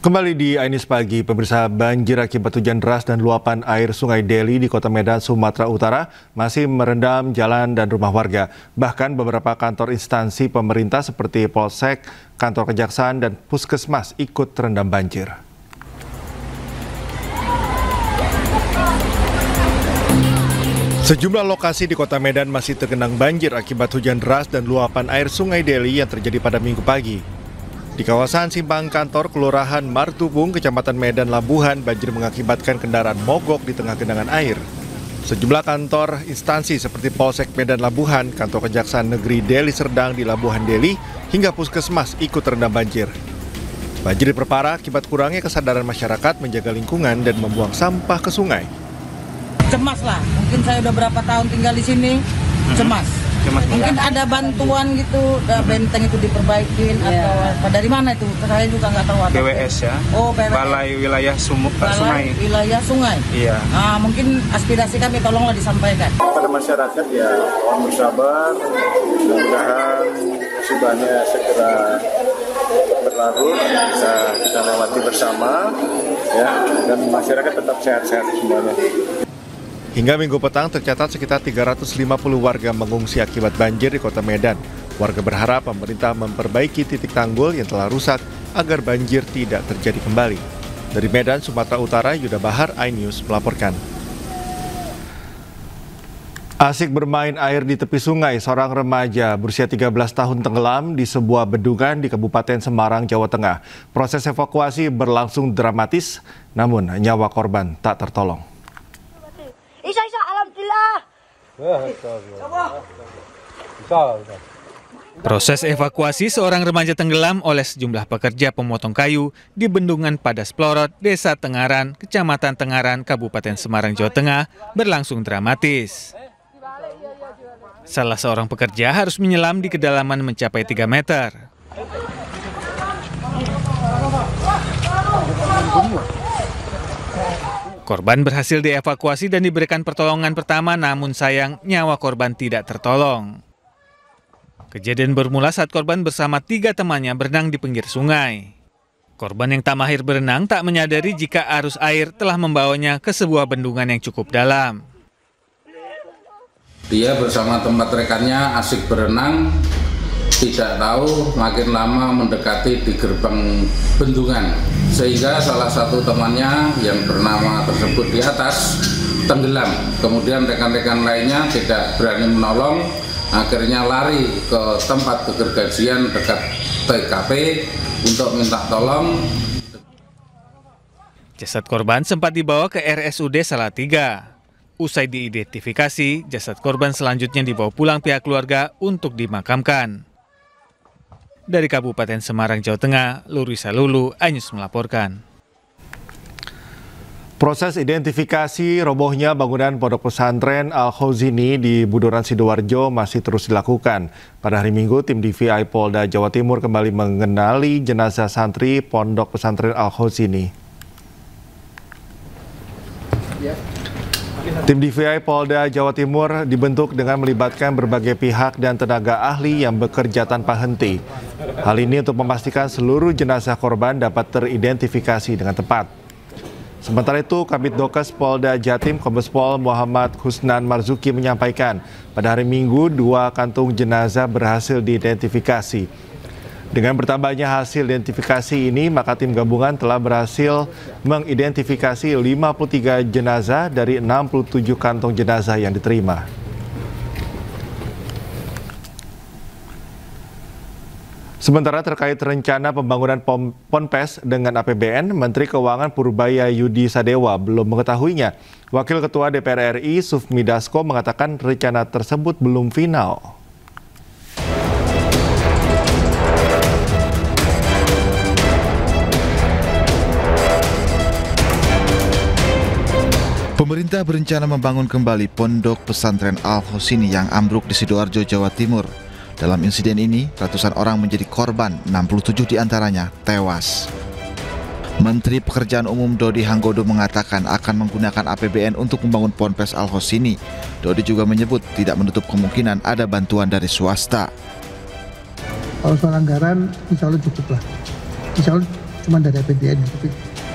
Kembali di Ainis Pagi, pemirsa, banjir akibat hujan deras dan luapan air Sungai Deli di Kota Medan, Sumatera Utara masih merendam jalan dan rumah warga. Bahkan beberapa kantor instansi pemerintah seperti Polsek, kantor kejaksaan, dan puskesmas ikut terendam banjir. Sejumlah lokasi di Kota Medan masih tergenang banjir akibat hujan deras dan luapan air Sungai Deli yang terjadi pada Minggu pagi. Di kawasan simpang kantor Kelurahan Martubung, Kecamatan Medan Labuhan, banjir mengakibatkan kendaraan mogok di tengah genangan air. Sejumlah kantor instansi seperti Polsek Medan Labuhan, kantor Kejaksaan Negeri Deli Serdang di Labuhan Deli, hingga puskesmas ikut terendam banjir. Banjir diperparah akibat kurangnya kesadaran masyarakat menjaga lingkungan dan membuang sampah ke sungai. Cemas lah, mungkin saya udah berapa tahun tinggal di sini, cemas. Mungkin ada bantuan gitu, benteng itu diperbaikin atau dari mana itu? Saya juga nggak tahu. BWS ya? Oh, BWS. Balai Wilayah Sungai. Wilayah Sungai. Iya. Mungkin aspirasi kami tolonglah disampaikan. Pada masyarakat ya mohon bersabar, mudah-mudahan musibahnya segera berlalu, bisa kita lewati bersama, ya, dan masyarakat tetap sehat-sehat semuanya. Hingga Minggu petang tercatat sekitar 350 warga mengungsi akibat banjir di Kota Medan. Warga berharap pemerintah memperbaiki titik tanggul yang telah rusak agar banjir tidak terjadi kembali. Dari Medan, Sumatera Utara, Yuda Bahar, iNews melaporkan. Asik bermain air di tepi sungai, seorang remaja berusia 13 tahun tenggelam di sebuah bendungan di Kabupaten Semarang, Jawa Tengah. Proses evakuasi berlangsung dramatis, namun nyawa korban tak tertolong. Isa, alhamdulillah. Proses evakuasi seorang remaja tenggelam oleh sejumlah pekerja pemotong kayu di Bendungan Padas Plorot, Desa Tengaran, Kecamatan Tengaran, Kabupaten Semarang, Jawa Tengah berlangsung dramatis. Salah seorang pekerja harus menyelam di kedalaman mencapai 3 meter. Korban berhasil dievakuasi dan diberikan pertolongan pertama, namun sayang nyawa korban tidak tertolong. Kejadian bermula saat korban bersama 3 temannya berenang di pinggir sungai. Korban yang tak mahir berenang tak menyadari jika arus air telah membawanya ke sebuah bendungan yang cukup dalam. Dia bersama tempat rekannya asik berenang, tidak tahu makin lama mendekati di gerbang bendungan, sehingga salah satu temannya yang bernama tersebut di atas tenggelam. Kemudian rekan-rekan lainnya tidak berani menolong, akhirnya lari ke tempat kegergajian dekat TKP untuk minta tolong. Jasad korban sempat dibawa ke RSUD Salatiga. Usai diidentifikasi, jasad korban selanjutnya dibawa pulang pihak keluarga untuk dimakamkan. Dari Kabupaten Semarang, Jawa Tengah, Lurisa Lulu, iNews melaporkan. Proses identifikasi robohnya bangunan Pondok Pesantren Al-Khozini di Budoran Sidoarjo masih terus dilakukan. Pada hari Minggu, tim DVI Polda Jawa Timur kembali mengenali jenazah santri Pondok Pesantren Al-Khozini. Tim DVI Polda Jawa Timur dibentuk dengan melibatkan berbagai pihak dan tenaga ahli yang bekerja tanpa henti. Hal ini untuk memastikan seluruh jenazah korban dapat teridentifikasi dengan tepat. Sementara itu, Kabid Dokes Polda Jatim Kombes Pol Muhammad Husnan Marzuki menyampaikan, pada hari Minggu 2 kantung jenazah berhasil diidentifikasi. Dengan bertambahnya hasil identifikasi ini, maka tim gabungan telah berhasil mengidentifikasi 53 jenazah dari 67 kantong jenazah yang diterima. Sementara terkait rencana pembangunan Ponpes dengan APBN, Menteri Keuangan Purbaya Yudi Sadewa belum mengetahuinya. Wakil Ketua DPR RI Sufmi Dasko mengatakan rencana tersebut belum final. Pemerintah berencana membangun kembali Pondok Pesantren Al-Khozini yang ambruk di Sidoarjo, Jawa Timur. Dalam insiden ini, ratusan orang menjadi korban, 67 diantaranya tewas. Menteri Pekerjaan Umum Dodi Hanggodo mengatakan akan menggunakan APBN untuk membangun Ponpes Al-Khozini. Dodi juga menyebut tidak menutup kemungkinan ada bantuan dari swasta. Kalau soal anggaran, insya Allah cukup lah. Insya Allah cuma dari APBN, tapi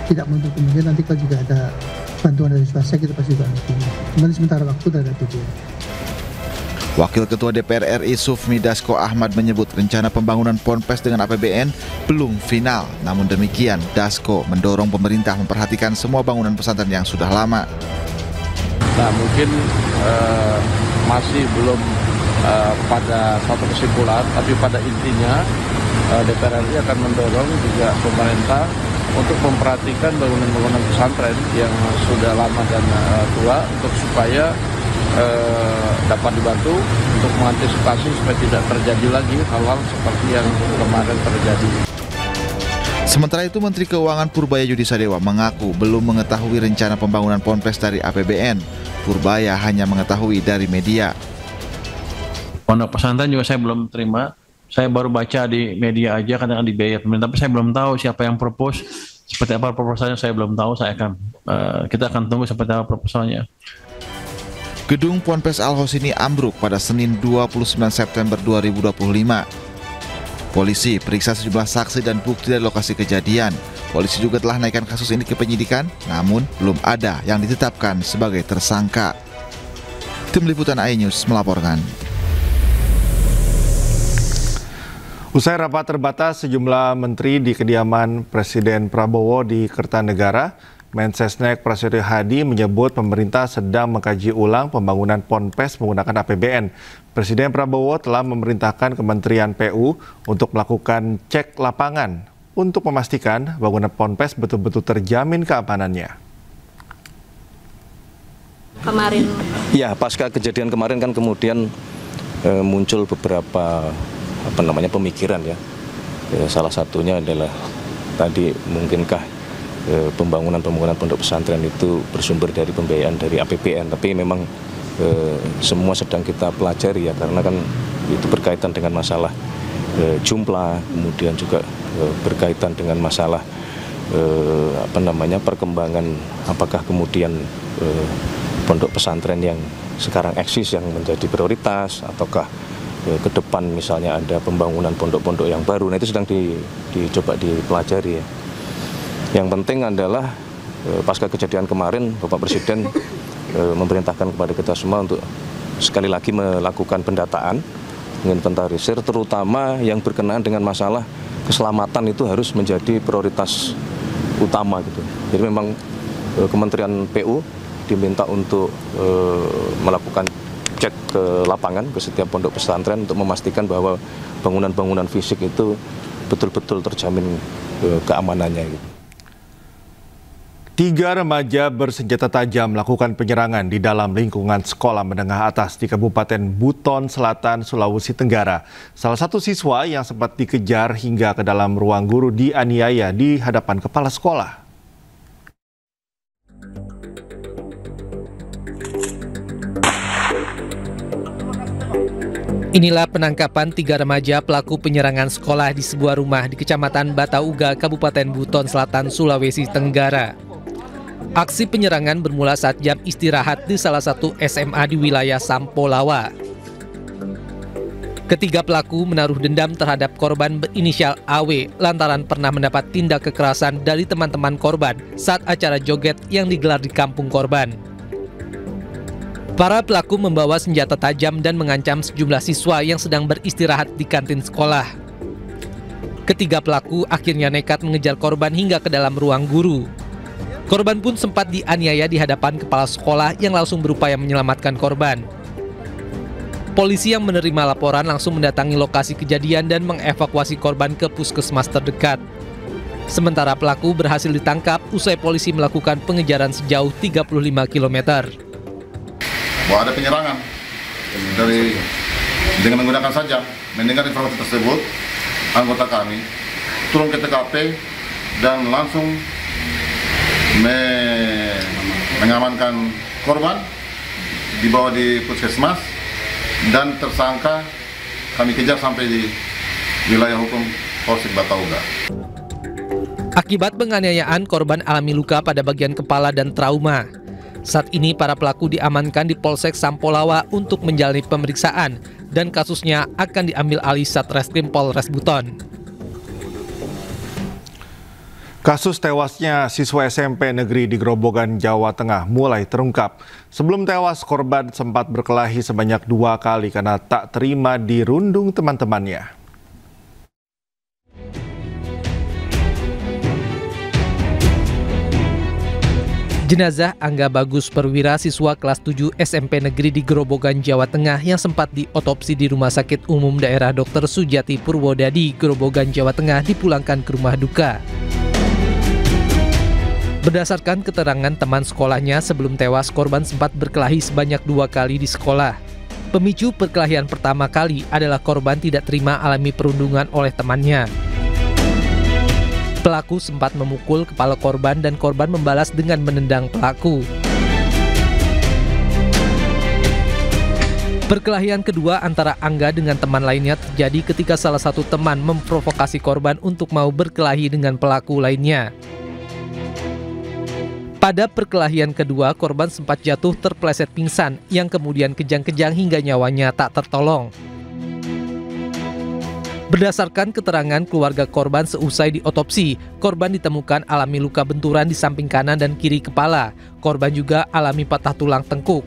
tidak menutup kemungkinan nanti kalau juga ada bantuan dari swasta kita pasti bantu. Cuma sementara waktu dari APBN. Wakil Ketua DPR RI Sufmi Dasko Ahmad menyebut rencana pembangunan Ponpes dengan APBN belum final. Namun demikian, Dasko mendorong pemerintah memperhatikan semua bangunan pesantren yang sudah lama. Nah, mungkin masih belum pada satu kesimpulan, tapi pada intinya DPR RI akan mendorong juga pemerintah untuk memperhatikan bangunan-bangunan pesantren yang sudah lama dan tua untuk supaya dapat dibantu untuk mengantisipasi supaya tidak terjadi lagi hal-hal seperti yang kemarin terjadi. Sementara itu, Menteri Keuangan Purbaya Yudisadewa mengaku belum mengetahui rencana pembangunan Ponpes dari APBN. Purbaya hanya mengetahui dari media. Pondok pesantren juga saya belum terima. Saya baru baca di media aja, kadang dibiayai pemerintah, tapi saya belum tahu siapa yang propose, seperti apa proposalnya saya belum tahu. Kita akan tunggu seperti apa proposalnya. Gedung Ponpes Al-Hosini ambruk pada Senin 29 September 2025. Polisi periksa sejumlah saksi dan bukti dari lokasi kejadian. Polisi juga telah naikkan kasus ini ke penyidikan, namun belum ada yang ditetapkan sebagai tersangka. Tim Liputan iNews melaporkan. Usai rapat terbatas sejumlah menteri di kediaman Presiden Prabowo di Kertanegara, Mensesnek Prasetyo Hadi menyebut pemerintah sedang mengkaji ulang pembangunan Ponpes menggunakan APBN. Presiden Prabowo telah memerintahkan Kementerian PU untuk melakukan cek lapangan untuk memastikan bangunan Ponpes betul-betul terjamin keamanannya. Kemarin. Ya, pasca kejadian kemarin kan kemudian muncul beberapa pemikiran ya. Salah satunya adalah tadi mungkinkah pembangunan pondok pesantren itu bersumber dari pembiayaan dari APBN, tapi memang semua sedang kita pelajari ya, karena kan itu berkaitan dengan masalah jumlah, kemudian juga berkaitan dengan masalah perkembangan, apakah kemudian pondok pesantren yang sekarang eksis yang menjadi prioritas, ataukah ke depan misalnya ada pembangunan pondok-pondok yang baru. Nah, itu sedang dicoba dipelajari ya. Yang penting adalah pasca kejadian kemarin Bapak Presiden memerintahkan kepada kita semua untuk sekali lagi melakukan pendataan, menginventarisir, terutama yang berkenaan dengan masalah keselamatan itu harus menjadi prioritas utama gitu. Jadi memang Kementerian PU diminta untuk melakukan cek ke lapangan ke setiap pondok pesantren untuk memastikan bahwa bangunan-bangunan fisik itu betul-betul terjamin keamanannya gitu. 3 remaja bersenjata tajam melakukan penyerangan di dalam lingkungan sekolah menengah atas di Kabupaten Buton Selatan, Sulawesi Tenggara. Salah satu siswa yang sempat dikejar hingga ke dalam ruang guru dianiaya di hadapan kepala sekolah. Inilah penangkapan 3 remaja pelaku penyerangan sekolah di sebuah rumah di Kecamatan Batauga, Kabupaten Buton Selatan, Sulawesi Tenggara. Aksi penyerangan bermula saat jam istirahat di salah satu SMA di wilayah Sampolawa. Ketiga pelaku menaruh dendam terhadap korban berinisial AW lantaran pernah mendapat tindak kekerasan dari teman-teman korban saat acara joget yang digelar di kampung korban. Para pelaku membawa senjata tajam dan mengancam sejumlah siswa yang sedang beristirahat di kantin sekolah. Ketiga pelaku akhirnya nekat mengejar korban hingga ke dalam ruang guru. Korban pun sempat dianiaya di hadapan kepala sekolah yang langsung berupaya menyelamatkan korban. Polisi yang menerima laporan langsung mendatangi lokasi kejadian dan mengevakuasi korban ke puskesmas terdekat. Sementara pelaku berhasil ditangkap usai polisi melakukan pengejaran sejauh 35 km. Bahwa ada penyerangan dengan menggunakan sajam. Mendengar informasi tersebut, anggota kami turun ke TKP dan langsung mengamankan korban, dibawa di puskesmas, dan tersangka kami kejar sampai di wilayah hukum Polsek Batauga. Akibat penganiayaan, korban alami luka pada bagian kepala dan trauma. Saat ini para pelaku diamankan di Polsek Sampolawa untuk menjalani pemeriksaan dan kasusnya akan diambil alih Satreskrim Polres Buton. Kasus tewasnya siswa SMP negeri di Grobogan, Jawa Tengah mulai terungkap. Sebelum tewas, korban sempat berkelahi sebanyak 2 kali karena tak terima dirundung teman-temannya. Jenazah Angga Bagus Perwira, siswa kelas 7 SMP negeri di Grobogan, Jawa Tengah yang sempat diotopsi di Rumah Sakit Umum Daerah Dr. Sujati Purwodadi, Grobogan, Jawa Tengah dipulangkan ke rumah duka. Berdasarkan keterangan teman sekolahnya, sebelum tewas korban sempat berkelahi sebanyak 2 kali di sekolah. Pemicu perkelahian pertama kali adalah korban tidak terima alami perundungan oleh temannya. Pelaku sempat memukul kepala korban dan korban membalas dengan menendang pelaku. Perkelahian kedua antara Angga dengan teman lainnya terjadi ketika salah satu teman memprovokasi korban untuk mau berkelahi dengan pelaku lainnya. Pada perkelahian kedua, korban sempat jatuh terpeleset pingsan yang kemudian kejang-kejang hingga nyawanya tak tertolong. Berdasarkan keterangan keluarga korban seusai diotopsi, korban ditemukan alami luka benturan di samping kanan dan kiri kepala. Korban juga alami patah tulang tengkuk.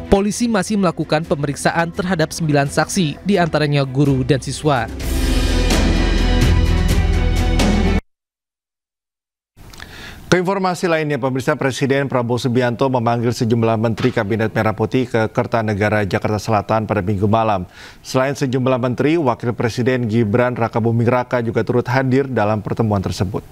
Polisi masih melakukan pemeriksaan terhadap 9 saksi, diantaranya guru dan siswa. Keinformasi lainnya, pemirsa, Presiden Prabowo Subianto memanggil sejumlah Menteri Kabinet Merah Putih ke Kertanegara, Jakarta Selatan pada Minggu malam. Selain sejumlah Menteri, Wakil Presiden Gibran Rakabuming Raka juga turut hadir dalam pertemuan tersebut.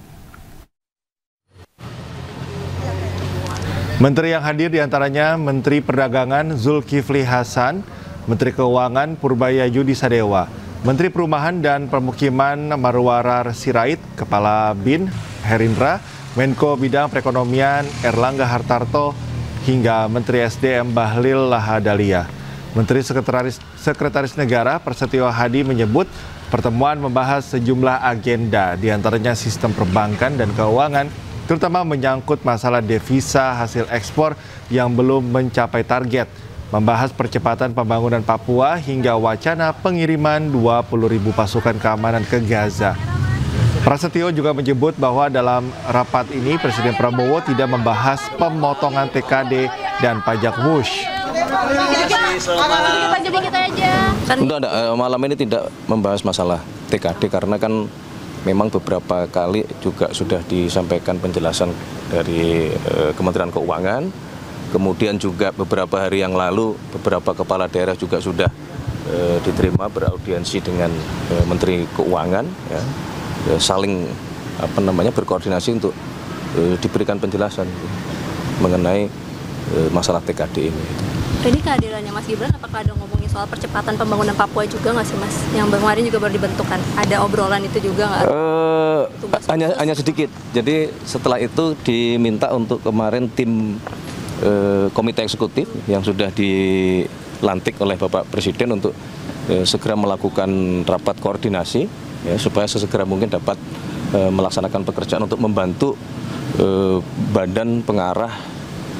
Menteri yang hadir diantaranya Menteri Perdagangan Zulkifli Hasan, Menteri Keuangan Purbaya Yudi Sadewa, Menteri Perumahan dan Permukiman Marwarar Sirait, Kepala BIN Herindra, Menko Bidang Perekonomian Erlangga Hartarto, hingga Menteri SDM Bahlil Lahadalia. Menteri Sekretaris Negara Prasetyo Hadi menyebut pertemuan membahas sejumlah agenda, diantaranya sistem perbankan dan keuangan, terutama menyangkut masalah devisa hasil ekspor yang belum mencapai target, membahas percepatan pembangunan Papua hingga wacana pengiriman 20.000 pasukan keamanan ke Gaza. Prasetyo juga menyebut bahwa dalam rapat ini Presiden Prabowo tidak membahas pemotongan TKD dan pajak wush. Enggak, malam ini tidak membahas masalah TKD karena kan memang beberapa kali juga sudah disampaikan penjelasan dari Kementerian Keuangan. Kemudian juga beberapa hari yang lalu beberapa kepala daerah juga sudah diterima beraudiensi dengan Menteri Keuangan, ya. Saling berkoordinasi untuk diberikan penjelasan mengenai masalah TKD ini. Ini kehadirannya Mas Gibran, apakah ada ngomongin soal percepatan pembangunan Papua juga nggak sih Mas? Yang kemarin juga baru dibentukkan, ada obrolan itu juga nggak? Hanya sedikit. Jadi setelah itu diminta untuk kemarin tim komite eksekutif yang sudah dilantik oleh Bapak Presiden untuk segera melakukan rapat koordinasi, ya, supaya sesegera mungkin dapat melaksanakan pekerjaan untuk membantu badan pengarah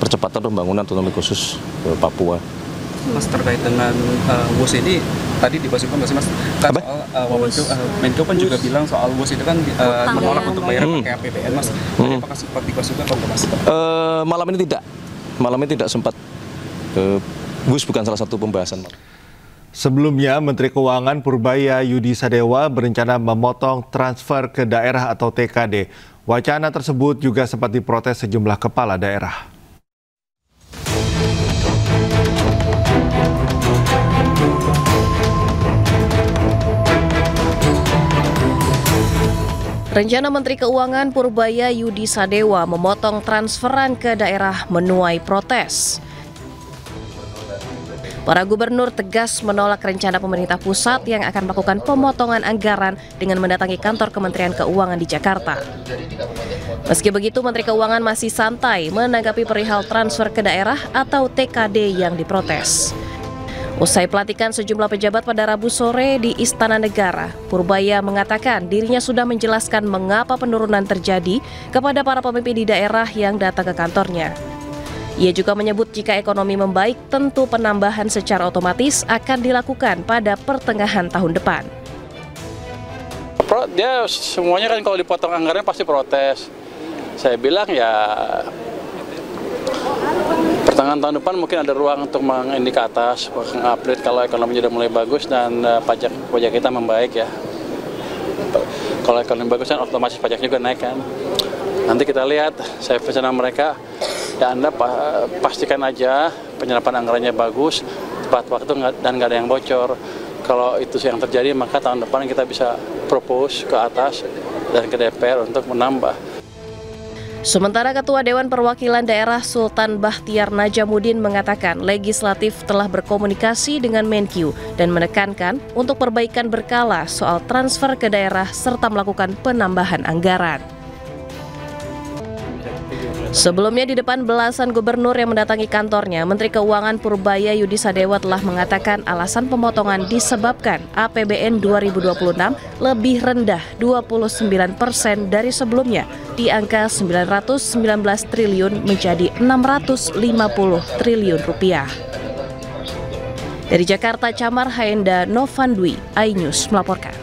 percepatan pembangunan otonomi khusus Papua. Mas, terkait dengan WUS ini tadi dibahas Mas, kan soal Menko kan juga bilang soal WUS itu kan menolak untuk bayar pakai APBN, Mas. Apakah sempat dibahas juga Mas? Malam ini tidak sempat. WUS bukan salah satu pembahasan. Sebelumnya, Menteri Keuangan Purbaya Yudi Sadewa berencana memotong transfer ke daerah atau TKD. Wacana tersebut juga sempat diprotes sejumlah kepala daerah. Rencana Menteri Keuangan Purbaya Yudi Sadewa memotong transferan ke daerah menuai protes. Para gubernur tegas menolak rencana pemerintah pusat yang akan melakukan pemotongan anggaran dengan mendatangi kantor Kementerian Keuangan di Jakarta. Meski begitu, Menteri Keuangan masih santai menanggapi perihal transfer ke daerah atau TKD yang diprotes. Usai pelantikan sejumlah pejabat pada Rabu sore di Istana Negara, Purbaya mengatakan dirinya sudah menjelaskan mengapa penurunan terjadi kepada para pemimpin di daerah yang datang ke kantornya. Ia juga menyebut jika ekonomi membaik, tentu penambahan secara otomatis akan dilakukan pada pertengahan tahun depan. Dia semuanya kan kalau dipotong anggarannya pasti protes. Saya bilang ya pertengahan tahun depan mungkin ada ruang untuk mengindi ke atas, mengupgrade kalau ekonomi sudah mulai bagus dan pajak kita membaik ya. Kalau ekonomi bagus kan otomatis pajak juga naik kan. Nanti kita lihat, saya pesan sama mereka, ya Anda pastikan aja penyerapan anggarannya bagus, tepat waktu dan nggak ada yang bocor. Kalau itu yang terjadi maka tahun depan kita bisa propose ke atas dan ke DPR untuk menambah. Sementara Ketua Dewan Perwakilan Daerah Sultan Bahtiar Najamuddin mengatakan legislatif telah berkomunikasi dengan Menkyu dan menekankan untuk perbaikan berkala soal transfer ke daerah serta melakukan penambahan anggaran. Sebelumnya di depan belasan gubernur yang mendatangi kantornya, Menteri Keuangan Purbaya Yudisadewa telah mengatakan alasan pemotongan disebabkan APBN 2026 lebih rendah 29% dari sebelumnya di angka 919 triliun menjadi 650 triliun rupiah. Dari Jakarta, Camar Haenda Novandwi, iNews melaporkan.